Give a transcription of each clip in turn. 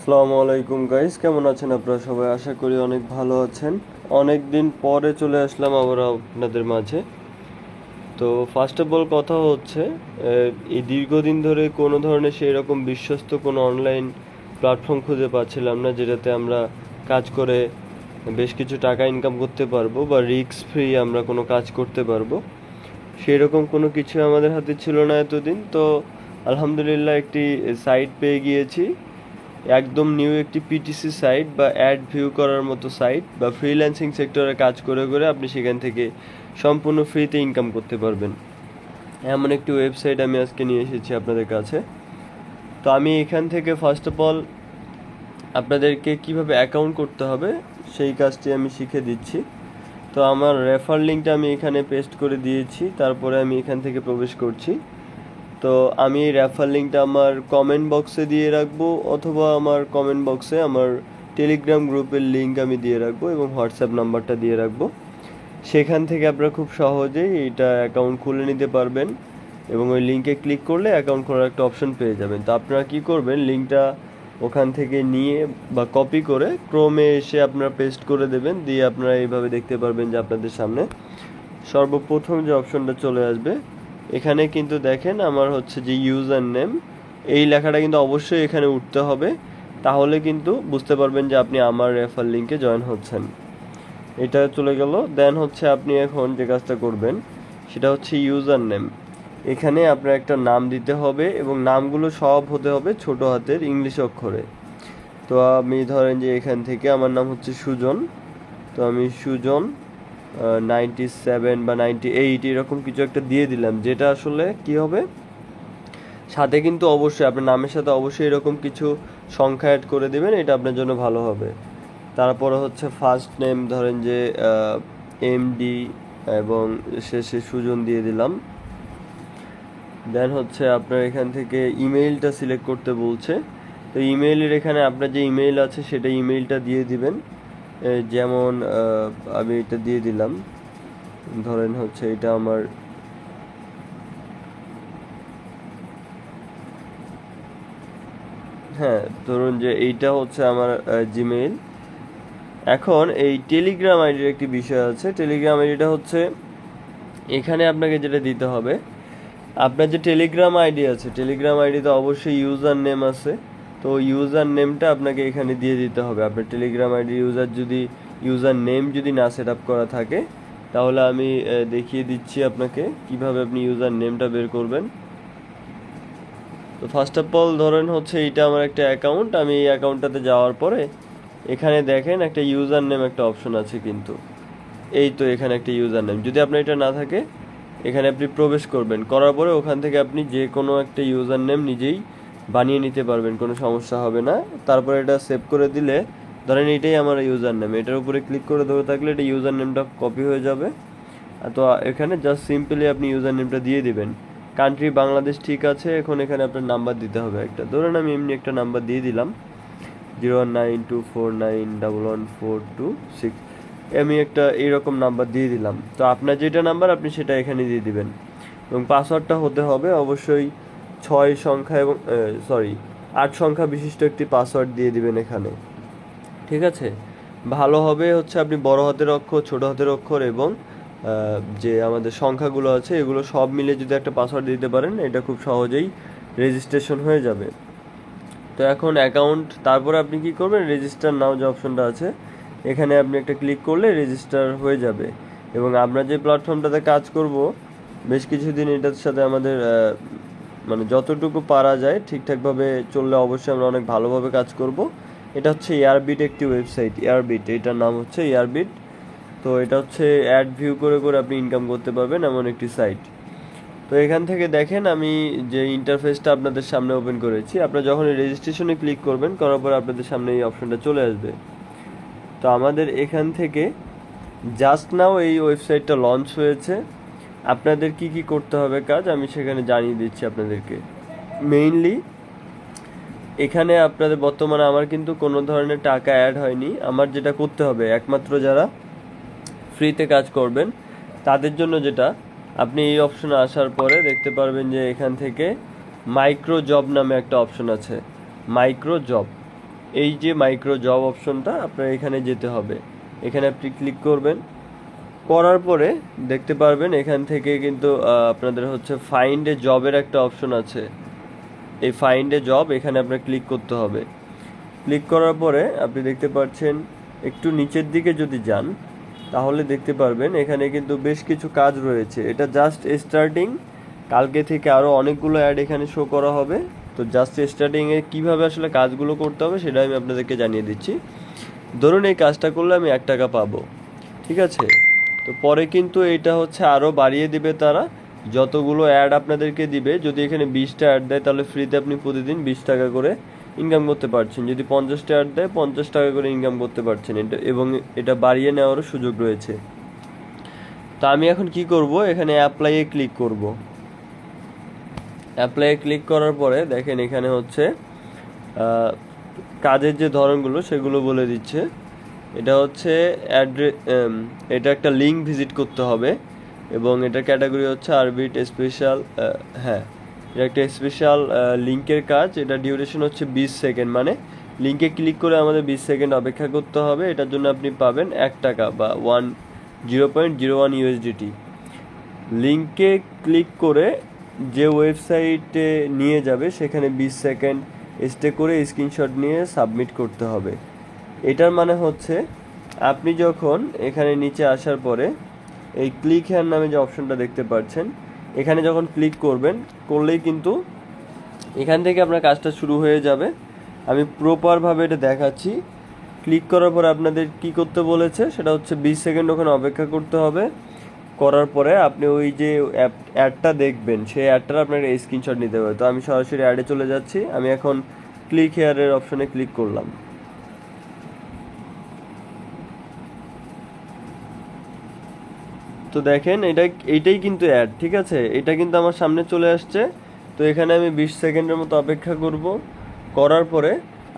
আসসালামু আলাইকুম গাইস, কেমন আছেন আপনারা সবাই? আশা করি অনেক ভালো আছেন। অনেক দিন পরে চলে আসলাম আবার আপনাদের মাঝে। তো ফার্স্ট অফ অল কথা হচ্ছে, এই দীর্ঘদিন ধরে কোনো ধরনের সেই রকম বিশ্বস্ত কোনো অনলাইন প্ল্যাটফর্ম খুঁজে পাচ্ছিলাম না যেটাতে আমরা কাজ করে বেশ কিছু টাকা ইনকাম করতে পারবো বা রিস্ক ফ্রি আমরা কোনো কাজ করতে পারবো। সেই রকম কোনো কিছু আমাদের হাতে ছিল না এতদিন। তো আলহামদুলিল্লাহ একটি সাইট পেয়ে গিয়েছি, একদম নিউ একটি পিটিসি সাইট বা অ্যাড ভিউ করার মতো সাইট বা ফ্রিল্যান্সিং সেক্টরে কাজ করে করে আপনি সেখান থেকে সম্পূর্ণ ফ্রিতে ইনকাম করতে পারবেন। এমন একটি ওয়েবসাইট আমি আজকে নিয়ে এসেছি আপনাদের কাছে। তো আমি এখান থেকে ফার্স্ট অফ অল আপনাদেরকে কিভাবে অ্যাকাউন্ট করতে হবে সেই কাজটি আমি শিখে দিচ্ছি। তো আমার রেফার লিঙ্কটা আমি এখানে পেস্ট করে দিয়েছি, তারপরে আমি এখান থেকে প্রবেশ করছি। তো আমি এই রেফার লিঙ্কটা আমার কমেন্ট বক্সে দিয়ে রাখবো, অথবা আমার কমেন্ট বক্সে আমার টেলিগ্রাম গ্রুপের লিঙ্ক আমি দিয়ে রাখবো এবং হোয়াটসঅ্যাপ নাম্বারটা দিয়ে রাখবো। সেখান থেকে আপনারা খুব সহজেই এটা অ্যাকাউন্ট খুলে নিতে পারবেন এবং ওই লিঙ্কে ক্লিক করলে অ্যাকাউন্ট খোলার একটা অপশন পেয়ে যাবেন। তো আপনারা কী করবেন, লিঙ্কটা ওখান থেকে নিয়ে বা কপি করে ক্রোমে এসে আপনারা পেস্ট করে দেবেন, দিয়ে আপনারা এইভাবে দেখতে পারবেন যে আপনাদের সামনে সর্বপ্রথম যে অপশনটা চলে আসবে। এখানে কিন্তু দেখেন আমার হচ্ছে যে ইউজার নেম, এই লেখাটা কিন্তু অবশ্যই এখানে উঠতে হবে, তাহলে কিন্তু বুঝতে পারবেন যে আপনি আমার রেফার লিঙ্কে জয়েন হচ্ছেন। এটা চলে গেল। দেন হচ্ছে আপনি এখন যে কাজটা করবেন সেটা হচ্ছে ইউজার নেম। এখানে আপনার একটা নাম দিতে হবে এবং নামগুলো সব হতে হবে ছোট হাতের ইংলিশ অক্ষরে। তো আমি ধরেন যে এখান থেকে আমার নাম হচ্ছে সুজন, তো আমি সুজন 97 বা 98 এরকম কিছু একটা দিয়ে দিলাম, যেটা আসলে কি হবে, সাথে কিন্তু অবশ্যই আপনার নামের সাথে অবশ্যই এরকম কিছু সংখ্যা অ্যাড করে দেবেন, এটা আপনার জন্য ভালো হবে। তারপরে হচ্ছে ফার্স্ট নেম ধরেন যে MD এবং শেষে সুজন দিয়ে দিলাম। দেন হচ্ছে আপনার এখান থেকে ইমেইলটা সিলেক্ট করতে বলছে। তো ইমেইলের এখানে আপনার যে ইমেইল আছে সেটা ইমেইলটা দিয়ে দিবেন। যেমন আমি এটা দিয়ে দিলাম, ধরেন হচ্ছে এটা আমার ধরুন যে এইটা হচ্ছে আমার জিমেইল। এখন এই টেলিগ্রাম আইডির একটি বিষয় আছে। টেলিগ্রাম আইডিটা হচ্ছে এখানে আপনাকে যেটা দিতে হবে, আপনার যে টেলিগ্রাম আইডি আছে টেলিগ্রাম আইডিতে অবশ্যই ইউজার নেম আছে, তো ইউজার নেমটা আপনাকে এখানে দিয়ে দিতে হবে। আপনার টেলিগ্রাম আইডি ইউজার নেম যদি না সেট আপ করা থাকে, তাহলে আমি দেখিয়ে দিচ্ছি আপনাকে কিভাবে আপনি ইউজার নেমটা বের করবেন। তো ফার্স্ট অফ অল ধরেন হচ্ছে এইটা আমার একটা অ্যাকাউন্ট, আমি এই অ্যাকাউন্টটাতে যাওয়ার পরে এখানে দেখেন একটা ইউজার নেম একটা অপশন আছে, কিন্তু এই তো এখানে একটা ইউজার নেম, যদি আপনার এটা না থাকে এখানে আপনি প্রবেশ করবেন, করার পরে ওখান থেকে আপনি যে কোনো একটা ইউজার নেম নিজেই বানিয়ে নিতে পারবেন, কোনো সমস্যা হবে না। তারপরে এটা সেভ করে দিলে ধরেন এটাই আমার ইউজার নেম, এটার উপরে ক্লিক করে ধরে থাকলে এটা ইউজার নেমটা কপি হয়ে যাবে। তো এখানে জাস্ট সিম্পলি আপনি ইউজার নেমটা দিয়ে দিবেন। কান্ট্রি বাংলাদেশ ঠিক আছে। এখন এখানে আপনার নাম্বার দিতে হবে একটা, ধরুন আমি এমনি একটা নাম্বার দিয়ে দিলাম 0192491142 আমি একটা এইরকম নাম্বার দিয়ে দিলাম। তো আপনার যেটা নাম্বার আপনি সেটা এখানে দিয়ে দিবেন এবং পাসওয়ার্ডটা হতে হবে অবশ্যই 6 সংখ্যা এবং 8 সংখ্যা বিশিষ্ট একটি পাসওয়ার্ড দিয়ে দিবেন এখানে, ঠিক আছে। ভালো হবে হচ্ছে আপনি বড় হাতের অক্ষর, ছোট হাতের অক্ষর এবং যে আমাদের সংখ্যাগুলো আছে এগুলো সব মিলে যদি একটা পাসওয়ার্ড দিতে পারেন, এটা খুব সহজেই রেজিস্ট্রেশন হয়ে যাবে। তো এখন অ্যাকাউন্ট, তারপরে আপনি কি করবেন, রেজিস্টার নাও যে অপশনটা আছে এখানে আপনি একটা ক্লিক করলে রেজিস্টার হয়ে যাবে। এবং আমরা যে প্ল্যাটফর্মটাতে কাজ করব বেশ কিছুদিন এটার সাথে আমাদের মানে যতটুকু পারা যায় ঠিকঠাকভাবে চললে অবশ্যই আমরা অনেক ভালোভাবে কাজ করব। এটা হচ্ছে এয়ারবিট একটি ওয়েবসাইট, এয়ারবিট এটার নাম হচ্ছে এয়ারবিট। তো এটা হচ্ছে অ্যাড ভিউ করে করে আপনি ইনকাম করতে পারবেন এমন একটি সাইট। তো এখান থেকে দেখেন আমি যে ইন্টারফেসটা আপনাদের সামনে ওপেন করেছি, আপনারা যখন রেজিস্ট্রেশনে ক্লিক করবেন, করার পর আপনাদের সামনে এই অপশনটা চলে আসবে। তো আমাদের এখান থেকে জাস্ট নাও এই ওয়েবসাইটটা লঞ্চ হয়েছে। আপনাদের কি কি করতে হবে কাজ আমি সেখানে জানিয়ে দিচ্ছি আপনাদেরকে। মেইনলি এখানে আপনাদের বর্তমানে আমার কিন্তু কোনো ধরনের টাকা অ্যাড হয়নি। আমার যেটা করতে হবে, একমাত্র যারা ফ্রিতে কাজ করবেন তাদের জন্য যেটা, আপনি এই অপশনে আসার পরে দেখতে পারবেন যে এখান থেকে মাইক্রো জব নামে একটা অপশন আছে, মাইক্রো জব। এই যে মাইক্রো জব অপশনটা আপনার এখানে যেতে হবে, এখানে আপনি ক্লিক করবেন। করার পরে দেখতে পারবেন এখান থেকে কিন্তু আপনাদের হচ্ছে ফাইন্ড এ জবের একটা অপশন আছে। এই ফাইন্ড এ জব এখানে আপনার ক্লিক করতে হবে। ক্লিক করার পরে আপনি দেখতে পাচ্ছেন একটু নিচের দিকে যদি যান তাহলে দেখতে পারবেন এখানে কিন্তু বেশ কিছু কাজ রয়েছে। এটা জাস্ট স্টার্টিং, কালকে থেকে আরও অনেকগুলো অ্যাড এখানে শো করা হবে। তো জাস্ট স্টার্টিংয়ে কীভাবে আসলে কাজগুলো করতে হবে সেটা আমি আপনাদেরকে জানিয়ে দিচ্ছি। ধরুন এই কাজটা করলে আমি 1 টাকা পাবো, ঠিক আছে। তো পরে কিন্তু এটা হচ্ছে আরও বাড়িয়ে দিবে তারা, যতগুলো অ্যাড আপনাদেরকে দিবে। যদি এখানে 20টা অ্যাড দেয় তাহলে ফ্রিতে আপনি প্রতিদিন 20 টাকা করে ইনকাম করতে পারছেন। যদি 50টা অ্যাড দেয় 50 টাকা করে ইনকাম করতে পারছেন। এটা এবং এটা বাড়িয়ে নেওয়ারও সুযোগ রয়েছে। তো আমি এখন কি করব, এখানে অ্যাপ্লাইয়ে ক্লিক করব। অ্যাপ্লাইয়ে ক্লিক করার পরে দেখেন এখানে হচ্ছে কাজের যে ধরনগুলো সেগুলো বলে দিচ্ছে। এটা হচ্ছে এটা একটা লিঙ্ক ভিজিট করতে হবে এবং এটা ক্যাটাগরি হচ্ছে আরবিট স্পেশাল। হ্যাঁ, এটা একটা স্পেশাল লিঙ্কের কাজ। এটা ডিউরেশন হচ্ছে 20 সেকেন্ড, মানে লিঙ্কে ক্লিক করে আমাদের 20 সেকেন্ড অপেক্ষা করতে হবে। এটার জন্য আপনি পাবেন 1 টাকা বা 0.01 ইউএসডিটি। লিঙ্কে ক্লিক করে যে ওয়েবসাইটে নিয়ে যাবে সেখানে 20 সেকেন্ড স্টে করে স্ক্রিনশট নিয়ে সাবমিট করতে হবে। এটার মানে হচ্ছে আপনি যখন এখানে নিচে আসার পরে এই ক্লিক হেয়ার নামে যে অপশনটা দেখতে পাচ্ছেন, এখানে যখন ক্লিক করলেই কিন্তু এখান থেকে আপনার কাজটা শুরু হয়ে যাবে। আমি প্রপারভাবে এটা দেখাচ্ছি। ক্লিক করার পরে আপনাদের কি করতে বলেছে সেটা হচ্ছে 20 সেকেন্ড ওখানে অপেক্ষা করতে হবে। করার পরে আপনি ওই যে অ্যাডটা দেখবেন সেই অ্যাডটার আপনার স্ক্রিনশট নিতে হবে। তো আমি সরাসরি অ্যাডে চলে যাচ্ছি। আমি এখন ক্লিক হেয়ারের অপশনে ক্লিক করলাম। তো দেখেন এইটাই কিন্তু অ্যাড, ঠিক আছে। এটা কিন্তু আমার সামনে চলে আসছে। তো এখানে আমি 20 সেকেন্ডের মতো অপেক্ষা করব। করার পরে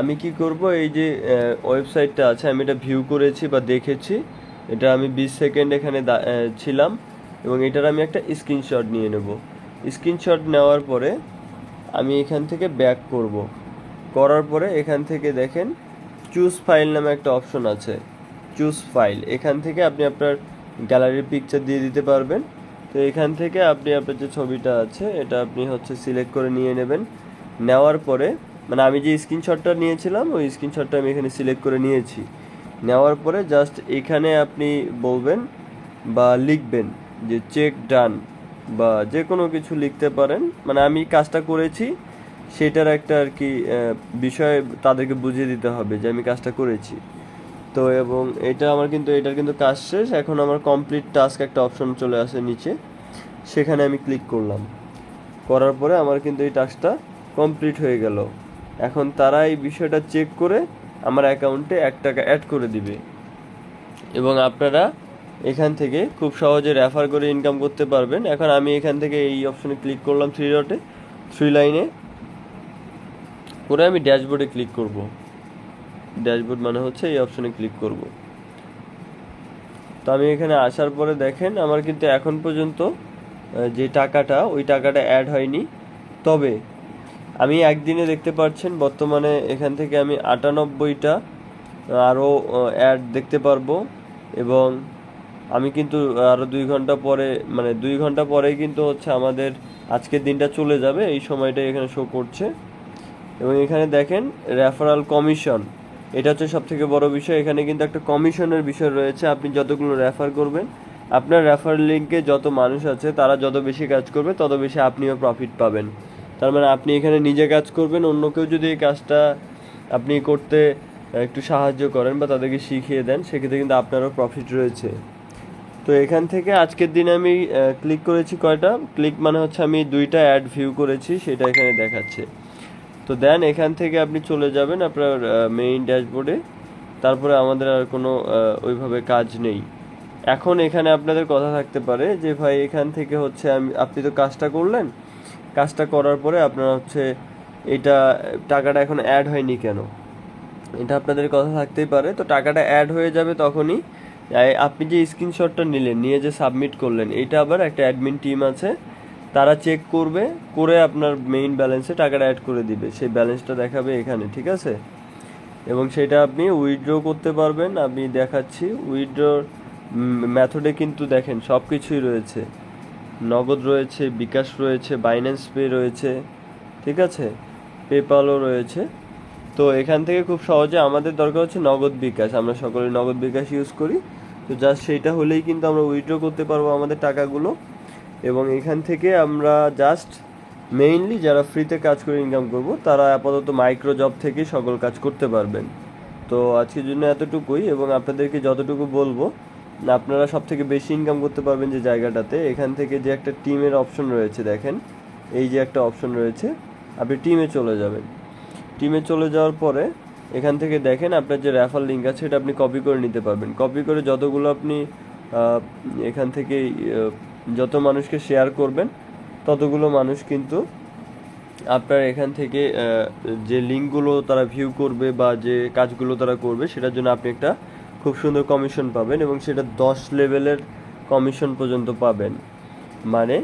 আমি কি করব, এই যে ওয়েবসাইটটা আছে আমি এটা ভিউ করেছি বা দেখেছি। এটা আমি 20 সেকেন্ড এখানে ছিলাম এবং এটার আমি একটা স্ক্রিনশট নিয়ে নেব। স্ক্রিনশট নেওয়ার পরে আমি এখান থেকে ব্যাক করব। করার পরে এখান থেকে দেখেন চুজ ফাইল নামে একটা অপশন আছে। চুজ ফাইল, এখান থেকে আপনি আপনার গ্যালারির পিকচার দিয়ে দিতে পারবেন। তো এখান থেকে আপনি আপনার যে ছবিটা আছে এটা আপনি হচ্ছে সিলেক্ট করে নিয়ে নেবেন। নেওয়ার পরে মানে আমি যে স্ক্রিনশটটা নিয়েছিলাম ওই স্ক্রিনশটটা আমি এখানে সিলেক্ট করে নিয়েছি। নেওয়ার পরে জাস্ট এখানে আপনি বলবেন বা লিখবেন যে চেক ডান বা যে কোনো কিছু লিখতে পারেন। মানে আমি কাজটা করেছি সেটার একটা আর কি বিষয় তাদেরকে বুঝিয়ে দিতে হবে যে আমি কাজটা করেছি। তো এবং এটার কিন্তু কাজ শেষ। এখন আমার কমপ্লিট টাস্ক একটা অপশন চলে আসে নিচে, সেখানে আমি ক্লিক করলাম। করার পরে আমার কিন্তু এই টাস্কটা কমপ্লিট হয়ে গেল। এখন তারা এই বিষয়টা চেক করে আমার অ্যাকাউন্টে 1 টাকা অ্যাড করে দিবে এবং আপনারা এখান থেকে খুব সহজে রেফার করে ইনকাম করতে পারবেন। এখন আমি এখান থেকে এই অপশনে ক্লিক করলাম, 3 লাইনে করে আমি ড্যাশবোর্ডে ক্লিক করব। ড্যাশবোর্ড মানে হচ্ছে এই অপশনে ক্লিক করব। তো আমি এখানে আসার পরে দেখেন আমার কিন্তু এখন পর্যন্ত যে টাকাটা ওই টাকাটা অ্যাড হয়নি। তবে আমি একদিনে দেখতে পাচ্ছেন বর্তমানে এখান থেকে আমি 98টা আরও অ্যাড দেখতে পারবো এবং আমি কিন্তু আরও 2 ঘন্টা পরে মানে 2 ঘন্টা পরেই কিন্তু হচ্ছে আমাদের আজকের দিনটা চলে যাবে। এই সময়টাই এখানে শো করছে এবং এখানে দেখেন রেফারাল কমিশন, এটা হচ্ছে সবথেকে বড় বিষয়। এখানে কিন্তু একটা কমিশনের বিষয় রয়েছে। আপনি যতগুলো রেফার করবেন, আপনার রেফার লিঙ্কে যত মানুষ আছে তারা যত বেশি কাজ করবে তত বেশি আপনিও প্রফিট পাবেন। তার মানে আপনি এখানে নিজে কাজ করবেন, অন্য কেউ যদি এই কাজটা আপনি করতে একটু সাহায্য করেন বা তাদেরকে শিখিয়ে দেন সেক্ষেত্রে কিন্তু আপনারও প্রফিট রয়েছে। তো এখান থেকে আজকের দিনে আমি ক্লিক করেছি কয়টা ক্লিক মানে হচ্ছে আমি 2টা অ্যাড ভিউ করেছি, সেটা এখানে দেখাচ্ছে। তো দেন এখান থেকে আপনি চলে যাবেন আপনার মেইন ড্যাশবোর্ডে। তারপরে আমাদের আর কোনো ওইভাবে কাজ নেই। এখন এখানে আপনাদের কথা থাকতে পারে যে ভাই এখান থেকে হচ্ছে আপনি তো কাজটা করলেন, কাজটা করার পরে আপনার হচ্ছে এটা টাকাটা এখন অ্যাড হয়নি কেন, এটা আপনাদের কথা থাকতেই পারে। তো টাকাটা অ্যাড হয়ে যাবে তখনই আপনি যে স্ক্রিনশটটা নিয়ে যে সাবমিট করলেন, এটা আবার একটা অ্যাডমিন টিম আছে, তারা চেক করে আপনার মেইন ব্যালেন্সে টাকাটা অ্যাড করে দিবে। সেই ব্যালেন্সটা দেখাবে এখানে, ঠিক আছে। এবং সেটা আপনি উইথড্র করতে পারবেন। আমি দেখাচ্ছি উইথড্রর মেথডে কিন্তু দেখেন সব কিছুই রয়েছে, নগদ রয়েছে, বিকাশ রয়েছে, বাইন্যান্স পে রয়েছে, ঠিক আছে, পেপালও রয়েছে। তো এখান থেকে খুব সহজে, আমাদের দরকার হচ্ছে নগদ বিকাশ, আমরা সকলে নগদ বিকাশ ইউজ করি। তো জাস্ট সেইটা হলেই কিন্তু আমরা উইথড্র করতে পারবো আমাদের টাকাগুলো। এবং এখান থেকে আমরা জাস্ট মেইনলি যারা ফ্রিতে কাজ করে ইনকাম করব তারা আপাতত মাইক্রো জব থেকে সকল কাজ করতে পারবেন। তো আজকের জন্য এতটুকুই, এবং আপনাদেরকে যতটুকু বলবো, আপনারা সব থেকে বেশি ইনকাম করতে পারবেন যে জায়গাটাতে, এখান থেকে যে একটা টিমের অপশন রয়েছে, দেখেন এই যে একটা অপশন রয়েছে, আপনি টিমে চলে যাবেন। টিমে চলে যাওয়ার পরে এখান থেকে দেখেন আপনার যে রেফার লিঙ্ক আছে এটা আপনি কপি করে নিতে পারবেন। কপি করে যতগুলো আপনি এখান থেকে যত মানুষকে শেয়ার করবেন ততগুলো মানুষ কিন্তু আপনার এখান থেকে যে লিঙ্কগুলো তারা ভিউ করবে বা যে কাজগুলো তারা করবে সেটার জন্য আপনি একটা খুব সুন্দর কমিশন পাবেন, এবং সেটা 10 লেভেলের কমিশন পর্যন্ত পাবেন। মানে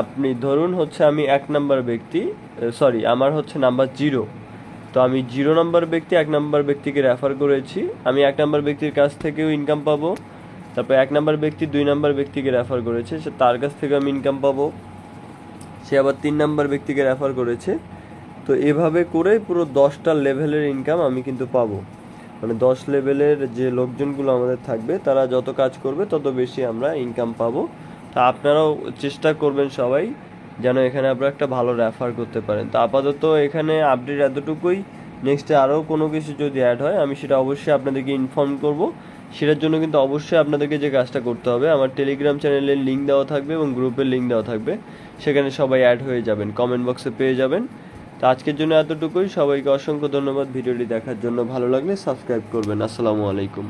আপনি ধরুন হচ্ছে আমি 1 নাম্বার ব্যক্তি, সরি আমার হচ্ছে নাম্বার 0, তো আমি 0 নাম্বার ব্যক্তি 1 নাম্বার ব্যক্তিকে রেফার করেছি, আমি 1 নাম্বার ব্যক্তির কাছ থেকেও ইনকাম পাবো। তারপর 1 নাম্বার ব্যক্তি 2 নাম্বার ব্যক্তিকে রেফার করেছে, সে তার কাছ থেকে আমি ইনকাম পাবো। সে আবার 3 নাম্বার ব্যক্তিকে রেফার করেছে। তো এভাবে করে পুরো 10টা লেভেলের ইনকাম আমি কিন্তু পাবো। মানে 10 লেভেলের যে লোকজনগুলো আমাদের থাকবে তারা যত কাজ করবে তত বেশি আমরা ইনকাম পাবো। তা আপনারাও চেষ্টা করবেন সবাই যেন এখানে আপনারা একটা ভালো রেফার করতে পারেন। তো আপাতত এখানে আপডেট এতটুকুই। নেক্সটে আরও কোনো কিছু যদি অ্যাড হয় আমি সেটা অবশ্যই আপনাদেরকে ইনফর্ম করব। সেটার জন্য কিন্তু অবশ্যই আপনাদেরকে যে কাজটা করতে হবে, আমার টেলিগ্রাম চ্যানেলের লিঙ্ক দেওয়া থাকবে এবং গ্রুপের লিঙ্ক দেওয়া থাকবে, সেখানে সবাই অ্যাড হয়ে যাবেন, কমেন্ট বক্সে পেয়ে যাবেন। তো আজকের জন্য এতটুকুই। সবাইকে অসংখ্য ধন্যবাদ ভিডিওটি দেখার জন্য। ভালো লাগলে সাবস্ক্রাইব করবেন। আসসালামু আলাইকুম।